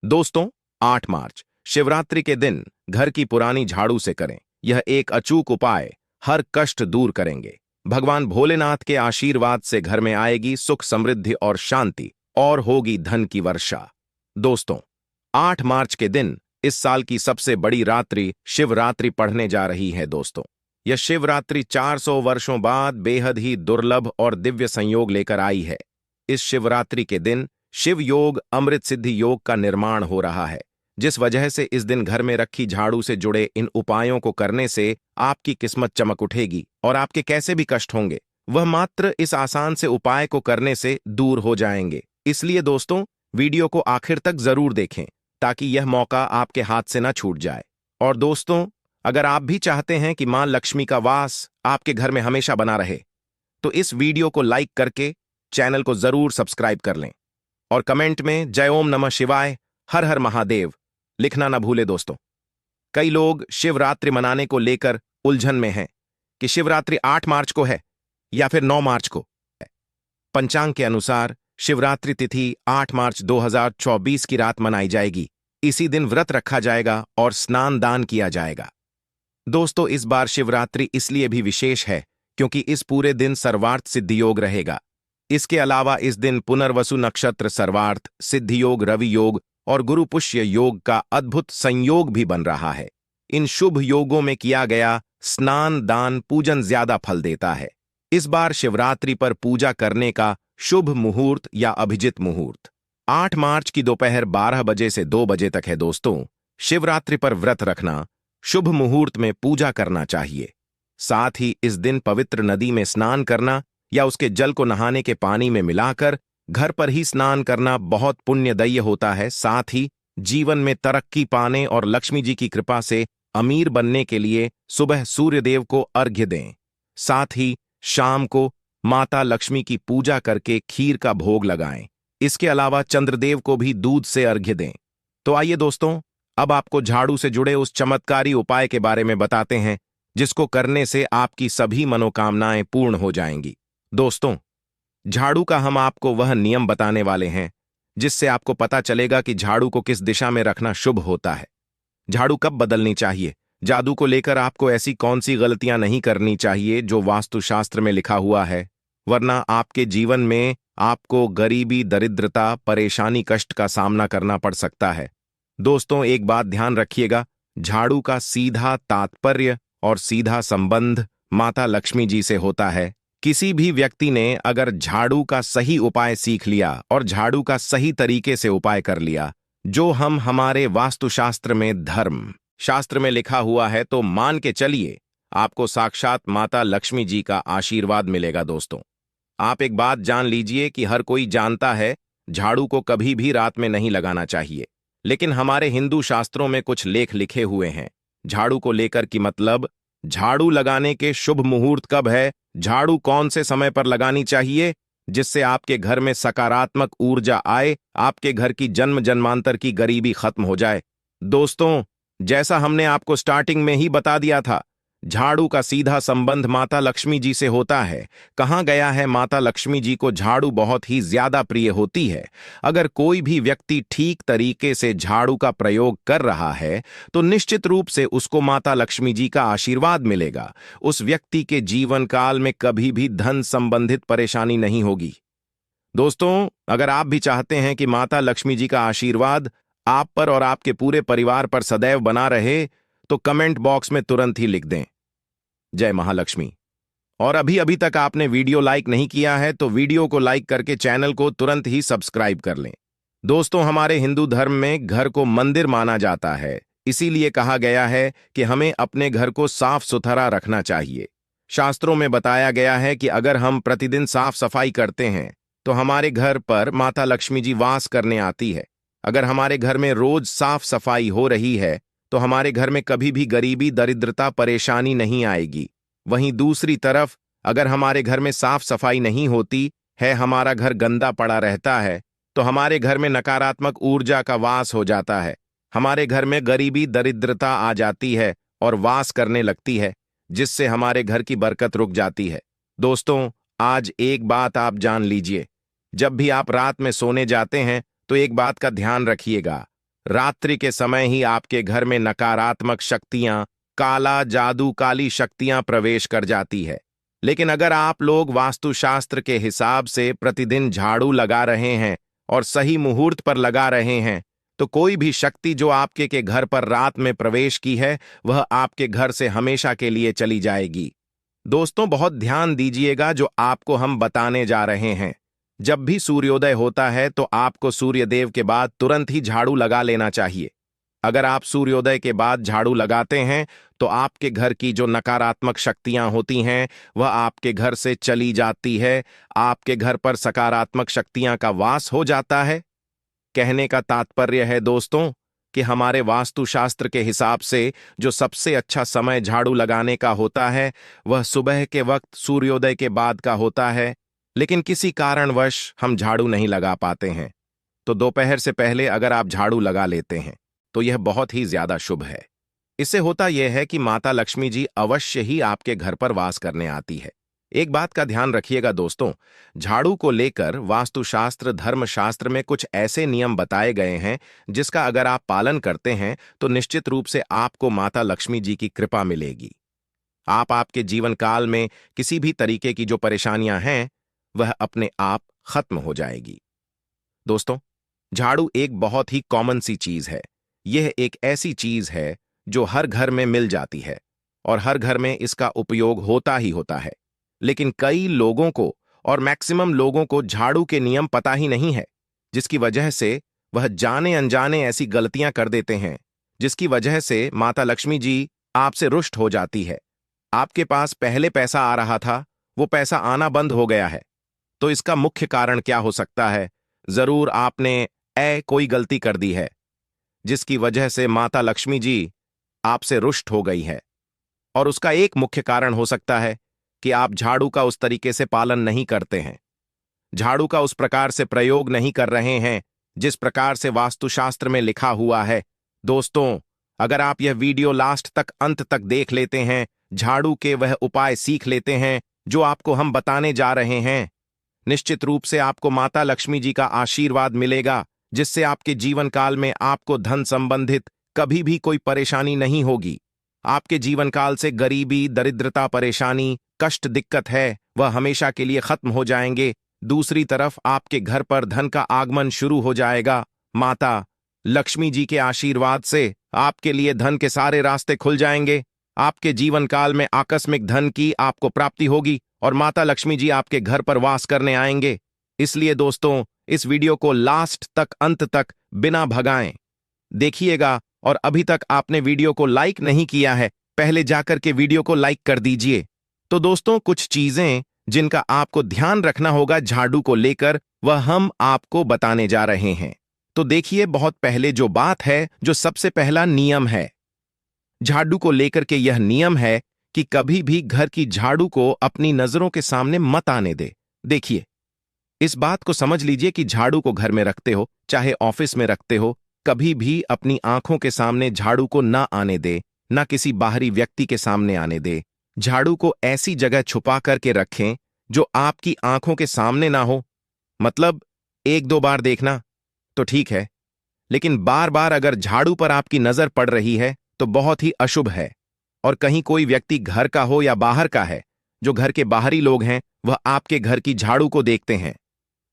दोस्तों, 8 मार्च शिवरात्रि के दिन घर की पुरानी झाड़ू से करें। यह एक अचूक उपाय हर कष्ट दूर करेंगे। भगवान भोलेनाथ के आशीर्वाद से घर में आएगी सुख, समृद्धि और शांति, और होगी धन की वर्षा। दोस्तों, 8 मार्च के दिन इस साल की सबसे बड़ी रात्रि शिवरात्रि पढ़ने जा रही है। दोस्तों, यह शिवरात्रि 400 वर्षों बाद बेहद ही दुर्लभ और दिव्य संयोग लेकर आई है। इस शिवरात्रि के दिन शिव योग, अमृत सिद्धि योग का निर्माण हो रहा है, जिस वजह से इस दिन घर में रखी झाड़ू से जुड़े इन उपायों को करने से आपकी किस्मत चमक उठेगी और आपके कैसे भी कष्ट होंगे वह मात्र इस आसान से उपाय को करने से दूर हो जाएंगे। इसलिए दोस्तों, वीडियो को आखिर तक जरूर देखें ताकि यह मौका आपके हाथ से न छूट जाए। और दोस्तों, अगर आप भी चाहते हैं कि मां लक्ष्मी का वास आपके घर में हमेशा बना रहे, तो इस वीडियो को लाइक करके चैनल को जरूर सब्सक्राइब कर लें और कमेंट में जय ओम नमः शिवाय, हर हर महादेव लिखना न भूले। दोस्तों, कई लोग शिवरात्रि मनाने को लेकर उलझन में हैं कि शिवरात्रि 8 मार्च को है या फिर 9 मार्च को है। पंचांग के अनुसार शिवरात्रि तिथि 8 मार्च 2024 की रात मनाई जाएगी। इसी दिन व्रत रखा जाएगा और स्नान दान किया जाएगा। दोस्तों, इस बार शिवरात्रि इसलिए भी विशेष है क्योंकि इस पूरे दिन सर्वार्थ सिद्धि योग रहेगा। इसके अलावा इस दिन पुनर्वसु नक्षत्र, सर्वार्थ सिद्धि योग, रवि योग और गुरु पुष्य योग का अद्भुत संयोग भी बन रहा है। इन शुभ योगों में किया गया स्नान, दान, पूजन ज्यादा फल देता है। इस बार शिवरात्रि पर पूजा करने का शुभ मुहूर्त या अभिजित मुहूर्त 8 मार्च की दोपहर 12 बजे से 2 बजे तक है। दोस्तों, शिवरात्रि पर व्रत रखना, शुभ मुहूर्त में पूजा करना चाहिए। साथ ही इस दिन पवित्र नदी में स्नान करना या उसके जल को नहाने के पानी में मिलाकर घर पर ही स्नान करना बहुत पुण्यदायी होता है। साथ ही जीवन में तरक्की पाने और लक्ष्मी जी की कृपा से अमीर बनने के लिए सुबह सूर्यदेव को अर्घ्य दें। साथ ही शाम को माता लक्ष्मी की पूजा करके खीर का भोग लगाएं। इसके अलावा चंद्रदेव को भी दूध से अर्घ्य दें। तो आइए दोस्तों, अब आपको झाड़ू से जुड़े उस चमत्कारी उपाय के बारे में बताते हैं जिसको करने से आपकी सभी मनोकामनाएं पूर्ण हो जाएंगी। दोस्तों, झाड़ू का हम आपको वह नियम बताने वाले हैं जिससे आपको पता चलेगा कि झाड़ू को किस दिशा में रखना शुभ होता है, झाड़ू कब बदलनी चाहिए, जादू को लेकर आपको ऐसी कौन सी गलतियां नहीं करनी चाहिए जो वास्तुशास्त्र में लिखा हुआ है, वरना आपके जीवन में आपको गरीबी, दरिद्रता, परेशानी, कष्ट का सामना करना पड़ सकता है। दोस्तों, एक बात ध्यान रखिएगा, झाड़ू का सीधा तात्पर्य और सीधा संबंध माता लक्ष्मी जी से होता है। किसी भी व्यक्ति ने अगर झाड़ू का सही उपाय सीख लिया और झाड़ू का सही तरीके से उपाय कर लिया, जो हम हमारे वास्तुशास्त्र में, धर्म शास्त्र में लिखा हुआ है, तो मान के चलिए आपको साक्षात माता लक्ष्मी जी का आशीर्वाद मिलेगा। दोस्तों, आप एक बात जान लीजिए कि हर कोई जानता है झाड़ू को कभी भी रात में नहीं लगाना चाहिए, लेकिन हमारे हिंदू शास्त्रों में कुछ लेख लिखे हुए हैं झाड़ू को लेकर कि मतलब झाड़ू लगाने के शुभ मुहूर्त कब है, झाड़ू कौन से समय पर लगानी चाहिए जिससे आपके घर में सकारात्मक ऊर्जा आए, आपके घर की जन्म जन्मांतर की गरीबी खत्म हो जाए। दोस्तों, जैसा हमने आपको स्टार्टिंग में ही बता दिया था, झाड़ू का सीधा संबंध माता लक्ष्मी जी से होता है। कहा गया है माता लक्ष्मी जी को झाड़ू बहुत ही ज्यादा प्रिय होती है। अगर कोई भी व्यक्ति ठीक तरीके से झाड़ू का प्रयोग कर रहा है तो निश्चित रूप से उसको माता लक्ष्मी जी का आशीर्वाद मिलेगा। उस व्यक्ति के जीवन काल में कभी भी धन संबंधित परेशानी नहीं होगी। दोस्तों, अगर आप भी चाहते हैं कि माता लक्ष्मी जी का आशीर्वाद आप पर और आपके पूरे परिवार पर सदैव बना रहे, तो कमेंट बॉक्स में तुरंत ही लिख दें जय महालक्ष्मी। और अभी अभी तक आपने वीडियो लाइक नहीं किया है तो वीडियो को लाइक करके चैनल को तुरंत ही सब्सक्राइब कर लें। दोस्तों, हमारे हिंदू धर्म में घर को मंदिर माना जाता है, इसीलिए कहा गया है कि हमें अपने घर को साफ सुथरा रखना चाहिए। शास्त्रों में बताया गया है कि अगर हम प्रतिदिन साफ सफाई करते हैं तो हमारे घर पर माता लक्ष्मी जी वास करने आती है। अगर हमारे घर में रोज साफ सफाई हो रही है तो हमारे घर में कभी भी गरीबी, दरिद्रता, परेशानी नहीं आएगी। वहीं दूसरी तरफ अगर हमारे घर में साफ सफाई नहीं होती है, हमारा घर गंदा पड़ा रहता है, तो हमारे घर में नकारात्मक ऊर्जा का वास हो जाता है। हमारे घर में गरीबी, दरिद्रता आ जाती है और वास करने लगती है, जिससे हमारे घर की बरकत रुक जाती है। दोस्तों, आज एक बात आप जान लीजिए, जब भी आप रात में सोने जाते हैं तो एक बात का ध्यान रखिएगा, रात्रि के समय ही आपके घर में नकारात्मक शक्तियां, काला जादू, काली शक्तियां प्रवेश कर जाती है। लेकिन अगर आप लोग वास्तुशास्त्र के हिसाब से प्रतिदिन झाड़ू लगा रहे हैं और सही मुहूर्त पर लगा रहे हैं, तो कोई भी शक्ति जो आपके के घर पर रात में प्रवेश की है, वह आपके घर से हमेशा के लिए चली जाएगी। दोस्तों, बहुत ध्यान दीजिएगा जो आपको हम बताने जा रहे हैं। जब भी सूर्योदय होता है तो आपको सूर्यदेव के बाद तुरंत ही झाड़ू लगा लेना चाहिए। अगर आप सूर्योदय के बाद झाड़ू लगाते हैं तो आपके घर की जो नकारात्मक शक्तियां होती हैं वह आपके घर से चली जाती है, आपके घर पर सकारात्मक शक्तियां का वास हो जाता है। कहने का तात्पर्य है दोस्तों कि हमारे वास्तुशास्त्र के हिसाब से जो सबसे अच्छा समय झाड़ू लगाने का होता है वह सुबह के वक्त सूर्योदय के बाद का होता है। लेकिन किसी कारणवश हम झाड़ू नहीं लगा पाते हैं, तो दोपहर से पहले अगर आप झाड़ू लगा लेते हैं तो यह बहुत ही ज्यादा शुभ है। इससे होता यह है कि माता लक्ष्मी जी अवश्य ही आपके घर पर वास करने आती है। एक बात का ध्यान रखिएगा दोस्तों, झाड़ू को लेकर वास्तुशास्त्र धर्मशास्त्र में कुछ ऐसे नियम बताए गए हैं जिसका अगर आप पालन करते हैं तो निश्चित रूप से आपको माता लक्ष्मी जी की कृपा मिलेगी। आपके जीवन काल में किसी भी तरीके की जो परेशानियां हैं वह अपने आप खत्म हो जाएगी। दोस्तों, झाड़ू एक बहुत ही कॉमन सी चीज है। यह एक ऐसी चीज है जो हर घर में मिल जाती है और हर घर में इसका उपयोग होता ही होता है। लेकिन कई लोगों को और मैक्सिमम लोगों को झाड़ू के नियम पता ही नहीं है, जिसकी वजह से वह जाने अनजाने ऐसी गलतियां कर देते हैं जिसकी वजह से माता लक्ष्मी जी आपसे रुष्ट हो जाती है। आपके पास पहले पैसा आ रहा था, वो पैसा आना बंद हो गया है। तो इसका मुख्य कारण क्या हो सकता है? जरूर आपने कोई गलती कर दी है जिसकी वजह से माता लक्ष्मी जी आपसे रुष्ट हो गई है। और उसका एक मुख्य कारण हो सकता है कि आप झाड़ू का उस तरीके से पालन नहीं करते हैं, झाड़ू का उस प्रकार से प्रयोग नहीं कर रहे हैं जिस प्रकार से वास्तुशास्त्र में लिखा हुआ है। दोस्तों, अगर आप यह वीडियो लास्ट तक अंत तक देख लेते हैं, झाड़ू के वह उपाय सीख लेते हैं जो आपको हम बताने जा रहे हैं, निश्चित रूप से आपको माता लक्ष्मी जी का आशीर्वाद मिलेगा, जिससे आपके जीवन काल में आपको धन संबंधित कभी भी कोई परेशानी नहीं होगी। आपके जीवन काल से गरीबी, दरिद्रता, परेशानी, कष्ट, दिक्कत है वह हमेशा के लिए खत्म हो जाएंगे। दूसरी तरफ आपके घर पर धन का आगमन शुरू हो जाएगा। माता लक्ष्मी जी के आशीर्वाद से आपके लिए धन के सारे रास्ते खुल जाएंगे। आपके जीवन काल में आकस्मिक धन की आपको प्राप्ति होगी और माता लक्ष्मी जी आपके घर पर वास करने आएंगे। इसलिए दोस्तों, इस वीडियो को लास्ट तक अंत तक बिना भगाएं देखिएगा। और अभी तक आपने वीडियो को लाइक नहीं किया है, पहले जाकर के वीडियो को लाइक कर दीजिए। तो दोस्तों, कुछ चीजें जिनका आपको ध्यान रखना होगा झाड़ू को लेकर वह हम आपको बताने जा रहे हैं। तो देखिए, बहुत पहले जो बात है, जो सबसे पहला नियम है झाड़ू को लेकर के, यह नियम है कि कभी भी घर की झाड़ू को अपनी नजरों के सामने मत आने दे। देखिए, इस बात को समझ लीजिए कि झाड़ू को घर में रखते हो चाहे ऑफिस में रखते हो, कभी भी अपनी आंखों के सामने झाड़ू को ना आने दे, ना किसी बाहरी व्यक्ति के सामने आने दे। झाड़ू को ऐसी जगह छुपा करके रखें जो आपकी आंखों के सामने ना हो। मतलब 1-2 बार देखना तो ठीक है, लेकिन बार बार अगर झाड़ू पर आपकी नजर पड़ रही है तो बहुत ही अशुभ है। और कहीं कोई व्यक्ति घर का हो या बाहर का है, जो घर के बाहरी लोग हैं वह आपके घर की झाड़ू को देखते हैं,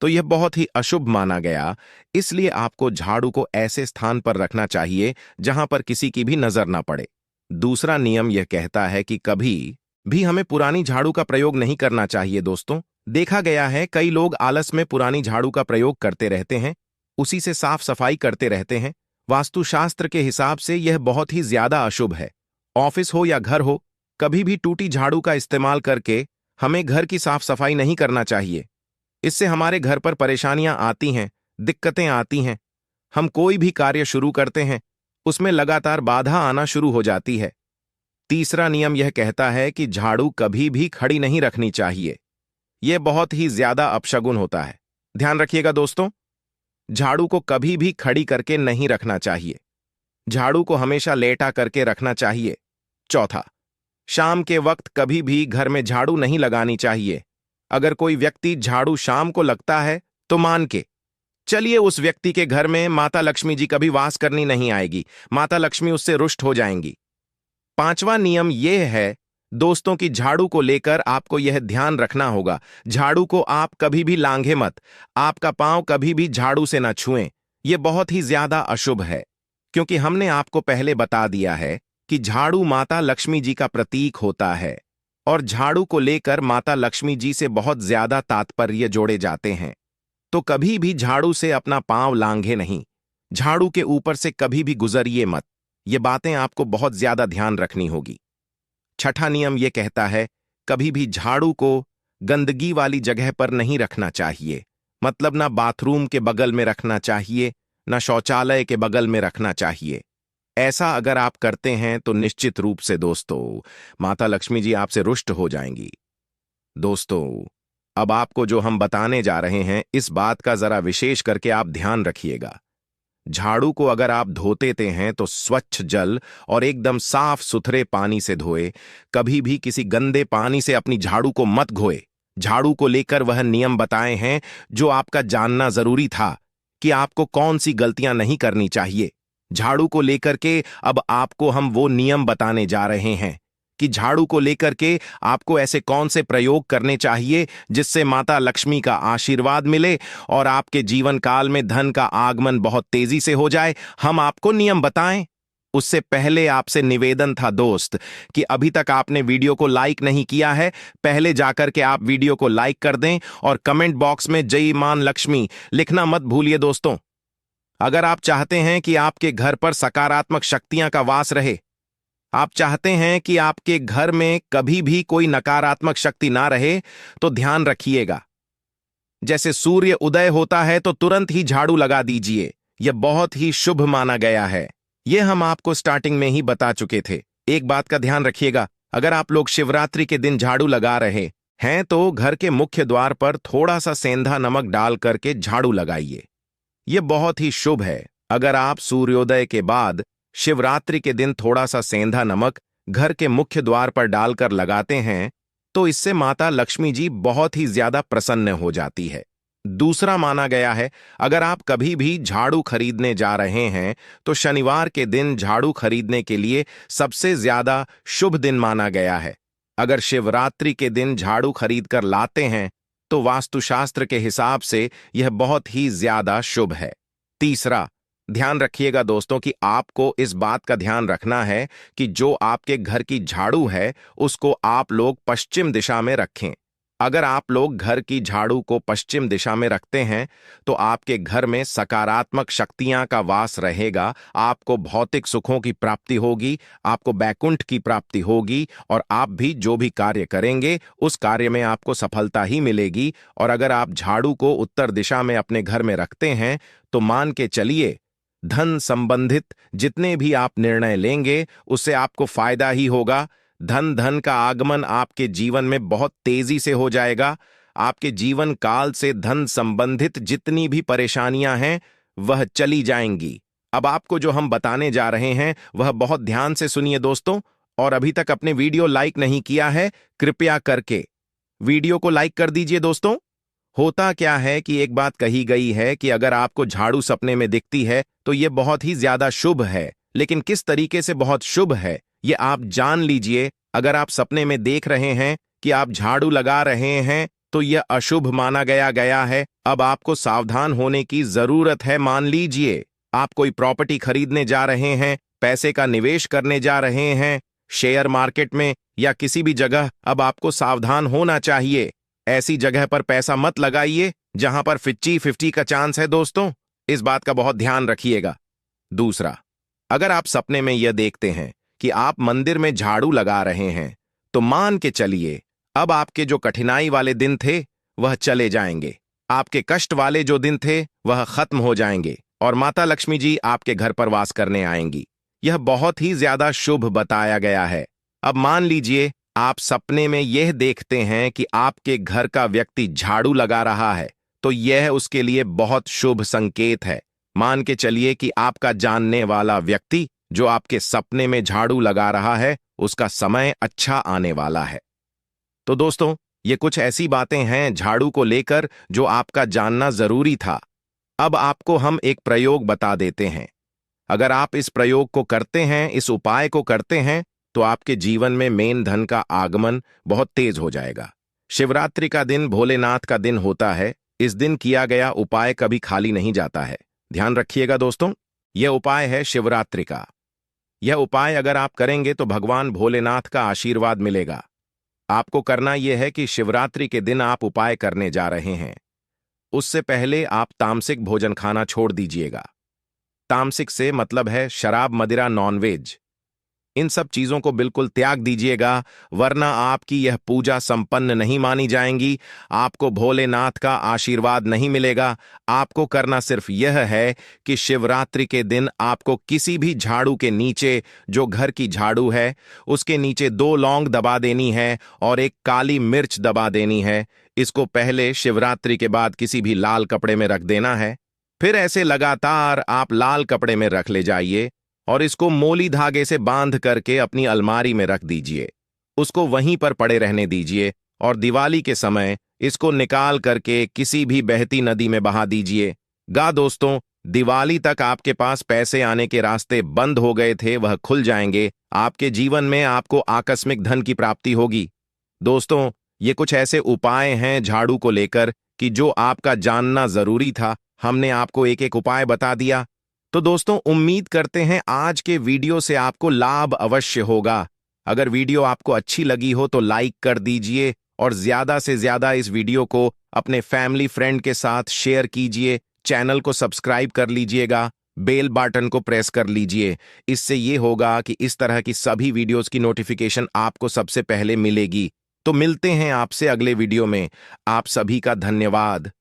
तो यह बहुत ही अशुभ माना गया। इसलिए आपको झाड़ू को ऐसे स्थान पर रखना चाहिए जहां पर किसी की भी नजर ना पड़े। दूसरा नियम यह कहता है कि कभी भी हमें पुरानी झाड़ू का प्रयोग नहीं करना चाहिए। दोस्तों, देखा गया है कई लोग आलस में पुरानी झाड़ू का प्रयोग करते रहते हैं, उसी से साफ सफाई करते रहते हैं। वास्तुशास्त्र के हिसाब से यह बहुत ही ज्यादा अशुभ है। ऑफिस हो या घर हो, कभी भी टूटी झाड़ू का इस्तेमाल करके हमें घर की साफ सफाई नहीं करना चाहिए। इससे हमारे घर पर परेशानियां आती हैं, दिक्कतें आती हैं। हम कोई भी कार्य शुरू करते हैं, उसमें लगातार बाधा आना शुरू हो जाती है। तीसरा नियम यह कहता है कि झाड़ू कभी भी खड़ी नहीं रखनी चाहिए। यह बहुत ही ज्यादा अपशगुन होता है। ध्यान रखिएगा दोस्तों, झाड़ू को कभी भी खड़ी करके नहीं रखना चाहिए। झाड़ू को हमेशा लेटा करके रखना चाहिए। चौथा, शाम के वक्त कभी भी घर में झाड़ू नहीं लगानी चाहिए। अगर कोई व्यक्ति झाड़ू शाम को लगता है तो मान के चलिए उस व्यक्ति के घर में माता लक्ष्मी जी कभी वास करनी नहीं आएगी, माता लक्ष्मी उससे रुष्ट हो जाएंगी। पांचवा नियम यह है दोस्तों कि झाड़ू को लेकर आपको यह ध्यान रखना होगा, झाड़ू को आप कभी भी लांघे मत, आपका पांव कभी भी झाड़ू से ना छुएं। यह बहुत ही ज्यादा अशुभ है, क्योंकि हमने आपको पहले बता दिया है कि झाड़ू माता लक्ष्मी जी का प्रतीक होता है और झाड़ू को लेकर माता लक्ष्मी जी से बहुत ज्यादा तात्पर्य जोड़े जाते हैं। तो कभी भी झाड़ू से अपना पांव लांघे नहीं, झाड़ू के ऊपर से कभी भी गुजरिए मत। ये बातें आपको बहुत ज्यादा ध्यान रखनी होगी। छठा नियम यह कहता है कभी भी झाड़ू को गंदगी वाली जगह पर नहीं रखना चाहिए, मतलब ना बाथरूम के बगल में रखना चाहिए, ना शौचालय के बगल में रखना चाहिए। ऐसा अगर आप करते हैं तो निश्चित रूप से दोस्तों माता लक्ष्मी जी आपसे रुष्ट हो जाएंगी। दोस्तों अब आपको जो हम बताने जा रहे हैं इस बात का जरा विशेष करके आप ध्यान रखिएगा। झाड़ू को अगर आप धोते हैं तो स्वच्छ जल और एकदम साफ सुथरे पानी से धोए, कभी भी किसी गंदे पानी से अपनी झाड़ू को मत धोए। झाड़ू को लेकर वह नियम बताए हैं जो आपका जानना जरूरी था कि आपको कौन सी गलतियां नहीं करनी चाहिए। झाड़ू को लेकर के अब आपको हम वो नियम बताने जा रहे हैं कि झाड़ू को लेकर के आपको ऐसे कौन से प्रयोग करने चाहिए जिससे माता लक्ष्मी का आशीर्वाद मिले और आपके जीवन काल में धन का आगमन बहुत तेजी से हो जाए। हम आपको नियम बताएं उससे पहले आपसे निवेदन था दोस्त कि अभी तक आपने वीडियो को लाइक नहीं किया है, पहले जाकर के आप वीडियो को लाइक कर दें और कमेंट बॉक्स में जय मां लक्ष्मी लिखना मत भूलिए। दोस्तों अगर आप चाहते हैं कि आपके घर पर सकारात्मक शक्तियां का वास रहे, आप चाहते हैं कि आपके घर में कभी भी कोई नकारात्मक शक्ति ना रहे, तो ध्यान रखिएगा जैसे सूर्य उदय होता है तो तुरंत ही झाड़ू लगा दीजिए, यह बहुत ही शुभ माना गया है। यह हम आपको स्टार्टिंग में ही बता चुके थे। एक बात का ध्यान रखिएगा, अगर आप लोग शिवरात्रि के दिन झाड़ू लगा रहे हैं तो घर के मुख्य द्वार पर थोड़ा सा सेंधा नमक डाल करके झाड़ू लगाइए, यह बहुत ही शुभ है। अगर आप सूर्योदय के बाद शिवरात्रि के दिन थोड़ा सा सेंधा नमक घर के मुख्य द्वार पर डालकर लगाते हैं तो इससे माता लक्ष्मी जी बहुत ही ज्यादा प्रसन्न हो जाती है। दूसरा माना गया है अगर आप कभी भी झाड़ू खरीदने जा रहे हैं तो शनिवार के दिन झाड़ू खरीदने के लिए सबसे ज्यादा शुभ दिन माना गया है। अगर शिवरात्रि के दिन झाड़ू खरीद कर लाते हैं तो वास्तुशास्त्र के हिसाब से यह बहुत ही ज्यादा शुभ है। तीसरा ध्यान रखिएगा दोस्तों कि आपको इस बात का ध्यान रखना है कि जो आपके घर की झाड़ू है उसको आप लोग पश्चिम दिशा में रखें। अगर आप लोग घर की झाड़ू को पश्चिम दिशा में रखते हैं तो आपके घर में सकारात्मक शक्तियां का वास रहेगा, आपको भौतिक सुखों की प्राप्ति होगी, आपको बैकुंठ की प्राप्ति होगी और आप भी जो भी कार्य करेंगे उस कार्य में आपको सफलता ही मिलेगी। और अगर आप झाड़ू को उत्तर दिशा में अपने घर में रखते हैं तो मान के चलिए धन संबंधित जितने भी आप निर्णय लेंगे उससे आपको फायदा ही होगा। धन का आगमन आपके जीवन में बहुत तेजी से हो जाएगा। आपके जीवन काल से धन संबंधित जितनी भी परेशानियां हैं वह चली जाएंगी। अब आपको जो हम बताने जा रहे हैं वह बहुत ध्यान से सुनिए दोस्तों, और अभी तक अपने वीडियो लाइक नहीं किया है कृपया करके वीडियो को लाइक कर दीजिए। दोस्तों होता क्या है कि एक बात कही गई है कि अगर आपको झाड़ू सपने में दिखती है तो यह बहुत ही ज्यादा शुभ है, लेकिन किस तरीके से बहुत शुभ है ये आप जान लीजिए। अगर आप सपने में देख रहे हैं कि आप झाड़ू लगा रहे हैं तो यह अशुभ माना गया है। अब आपको सावधान होने की जरूरत है। मान लीजिए आप कोई प्रॉपर्टी खरीदने जा रहे हैं, पैसे का निवेश करने जा रहे हैं शेयर मार्केट में या किसी भी जगह, अब आपको सावधान होना चाहिए। ऐसी जगह पर पैसा मत लगाइए जहां पर 50-50 का चांस है। दोस्तों इस बात का बहुत ध्यान रखिएगा। दूसरा, अगर आप सपने में यह देखते हैं कि आप मंदिर में झाड़ू लगा रहे हैं तो मान के चलिए अब आपके जो कठिनाई वाले दिन थे वह चले जाएंगे, आपके कष्ट वाले जो दिन थे वह खत्म हो जाएंगे और माता लक्ष्मी जी आपके घर पर वास करने आएंगी। यह बहुत ही ज्यादा शुभ बताया गया है। अब मान लीजिए आप सपने में यह देखते हैं कि आपके घर का व्यक्ति झाड़ू लगा रहा है तो यह उसके लिए बहुत शुभ संकेत है। मान के चलिए कि आपका जानने वाला व्यक्ति जो आपके सपने में झाड़ू लगा रहा है उसका समय अच्छा आने वाला है। तो दोस्तों ये कुछ ऐसी बातें हैं झाड़ू को लेकर जो आपका जानना जरूरी था। अब आपको हम एक प्रयोग बता देते हैं। अगर आप इस प्रयोग को करते हैं, इस उपाय को करते हैं, तो आपके जीवन में मेन धन का आगमन बहुत तेज हो जाएगा। शिवरात्रि का दिन भोलेनाथ का दिन होता है। इस दिन किया गया उपाय कभी खाली नहीं जाता है। ध्यान रखिएगा दोस्तों, यह उपाय है शिवरात्रि का। यह उपाय अगर आप करेंगे तो भगवान भोलेनाथ का आशीर्वाद मिलेगा। आपको करना यह है कि शिवरात्रि के दिन आप उपाय करने जा रहे हैं, उससे पहले आप तामसिक भोजन खाना छोड़ दीजिएगा। तामसिक से मतलब है शराब, मदिरा, नॉनवेज। इन सब चीजों को बिल्कुल त्याग दीजिएगा, वरना आपकी यह पूजा संपन्न नहीं मानी जाएंगी, आपको भोलेनाथ का आशीर्वाद नहीं मिलेगा। आपको करना सिर्फ यह है कि शिवरात्रि के दिन आपको किसी भी झाड़ू के नीचे, जो घर की झाड़ू है, उसके नीचे 2 लौंग दबा देनी है और एक काली मिर्च दबा देनी है। इसको पहले शिवरात्रि के बाद किसी भी लाल कपड़े में रख देना है। फिर ऐसे लगातार आप लाल कपड़े में रख ले जाइए और इसको मोली धागे से बांध करके अपनी अलमारी में रख दीजिए। उसको वहीं पर पड़े रहने दीजिए और दिवाली के समय इसको निकाल करके किसी भी बहती नदी में बहा दीजिए। दोस्तों, दिवाली तक आपके पास पैसे आने के रास्ते बंद हो गए थे, वह खुल जाएंगे। आपके जीवन में आपको आकस्मिक धन की प्राप्ति होगी। दोस्तों, ये कुछ ऐसे उपाय हैं झाड़ू को लेकर कि जो आपका जानना जरूरी था। हमने आपको एक एक उपाय बता दिया। तो दोस्तों, उम्मीद करते हैं आज के वीडियो से आपको लाभ अवश्य होगा। अगर वीडियो आपको अच्छी लगी हो तो लाइक कर दीजिए और ज्यादा से ज्यादा इस वीडियो को अपने फैमिली फ्रेंड के साथ शेयर कीजिए। चैनल को सब्सक्राइब कर लीजिएगा, बेल बटन को प्रेस कर लीजिए। इससे ये होगा कि इस तरह की सभी वीडियोस की नोटिफिकेशन आपको सबसे पहले मिलेगी। तो मिलते हैं आपसे अगले वीडियो में। आप सभी का धन्यवाद।